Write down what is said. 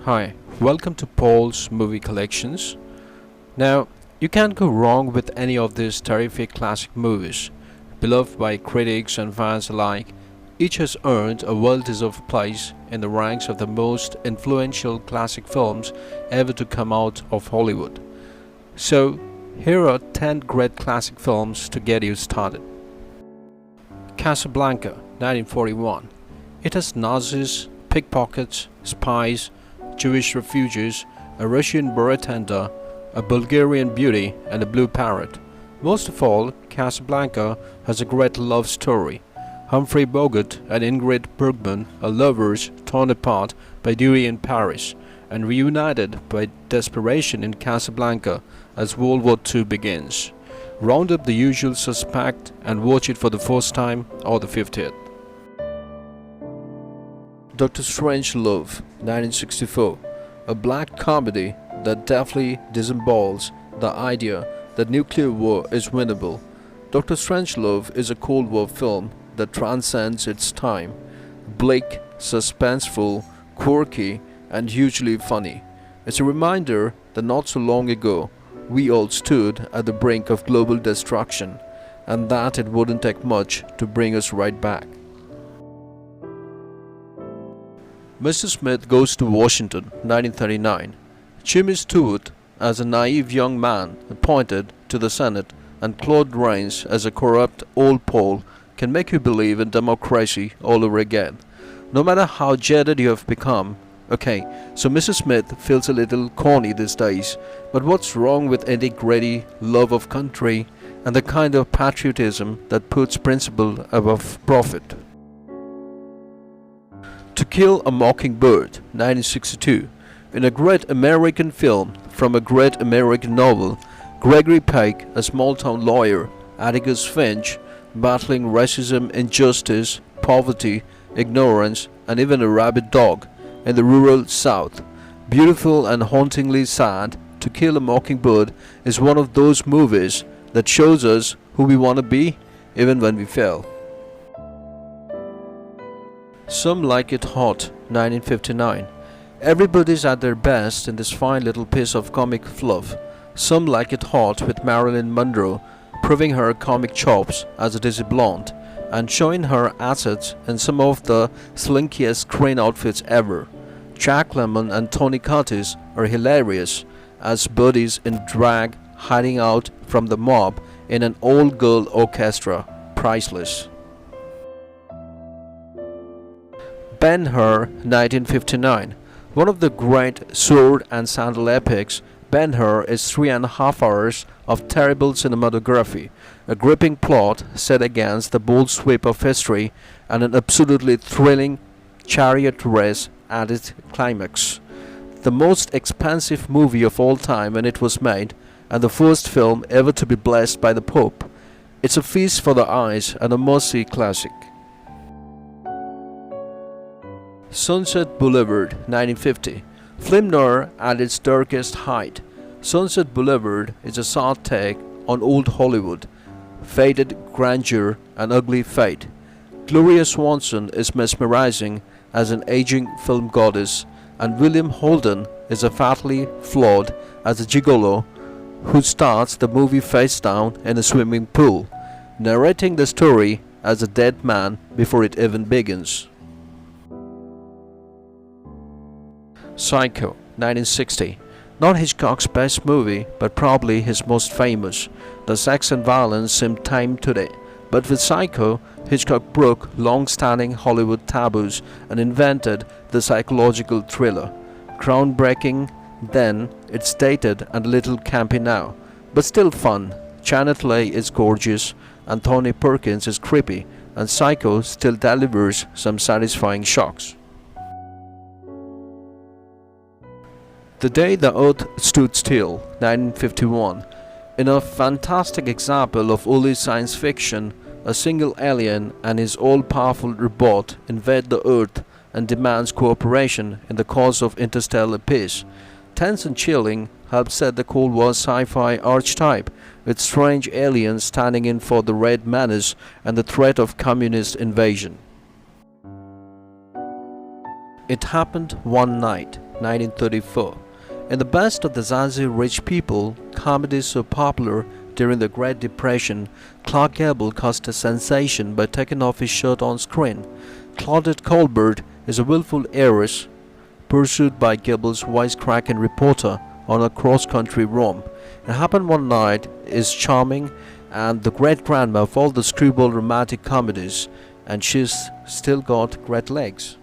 Hi, welcome to Paul's Movie Collections. Now, you can't go wrong with any of these terrific classic movies. Beloved by critics and fans alike, each has earned a well-deserved place in the ranks of the most influential classic films ever to come out of Hollywood. So, here are 10 great classic films to get you started. Casablanca, 1941. It has Nazis, pickpockets, spies, Jewish refugees, a Russian bartender, a Bulgarian beauty, and a blue parrot. Most of all, Casablanca has a great love story. Humphrey Bogart and Ingrid Bergman are lovers torn apart by duty in Paris and reunited by desperation in Casablanca as World War II begins. Round up the usual suspect and watch it for the first time or the 50th. Dr. Strangelove, 1964, a black comedy that deftly disembowels the idea that nuclear war is winnable. Dr. Strangelove is a Cold War film that transcends its time, bleak, suspenseful, quirky, and hugely funny. It's a reminder that not so long ago, we all stood at the brink of global destruction, and that it wouldn't take much to bring us right back. Mr. Smith Goes to Washington, 1939. Jimmy Stewart as a naive young man appointed to the Senate and Claude Rains as a corrupt old Pole can make you believe in democracy all over again. No matter how jaded you have become. Okay, so Mr. Smith feels a little corny these days, but what's wrong with nitty-gritty love of country and the kind of patriotism that puts principle above profit? To Kill a Mockingbird, 1962. In a great American film from a great American novel, Gregory Peck, a small-town lawyer, Atticus Finch, battling racism, injustice, poverty, ignorance, and even a rabid dog in the rural South. Beautiful and hauntingly sad, To Kill a Mockingbird is one of those movies that shows us who we want to be, even when we fail. Some Like It Hot, 1959. Everybody's at their best in this fine little piece of comic fluff. Some Like It Hot with Marilyn Monroe proving her comic chops as a dizzy blonde and showing her assets in some of the slinkiest screen outfits ever. Jack Lemmon and Tony Curtis are hilarious as buddies in drag hiding out from the mob in an all-girl orchestra. Priceless. Ben-Hur, 1959. One of the great sword and sandal epics, Ben-Hur is 3.5 hours of terrible cinematography, a gripping plot set against the bold sweep of history, and an absolutely thrilling chariot race at its climax. The most expensive movie of all time when it was made, and the first film ever to be blessed by the Pope. It's a feast for the eyes and a must-see classic. Sunset Boulevard, 1950. Film noir at its darkest height. Sunset Boulevard is a sad take on old Hollywood, faded grandeur and ugly fate. Gloria Swanson is mesmerizing as an aging film goddess, and William Holden is a fatally flawed as a gigolo who starts the movie face down in a swimming pool, narrating the story as a dead man before it even begins. Psycho, 1960. Not Hitchcock's best movie, but probably his most famous. The sex and violence seem tame today, but with Psycho, Hitchcock broke long-standing Hollywood taboos and invented the psychological thriller. Groundbreaking then, it's dated and a little campy now, but still fun. Janet Leigh is gorgeous, Anthony Perkins is creepy, and Psycho still delivers some satisfying shocks. The Day the Earth Stood Still, 1951. In a fantastic example of early science fiction, a single alien and his all-powerful robot invade the Earth and demands cooperation in the cause of interstellar peace. Tense and chilling, helped set the Cold War sci-fi archetype, with strange aliens standing in for the Red Menace and the threat of communist invasion. It Happened One Night, 1934. In the best of the Zanzibar rich people, comedies so popular during the Great Depression, Clark Gable caused a sensation by taking off his shirt on screen. Claudette Colbert is a willful heiress pursued by Gable's wisecracking reporter on a cross-country romp. It Happened One Night is charming and the great-grandma of all the screwball romantic comedies, and she's still got great legs.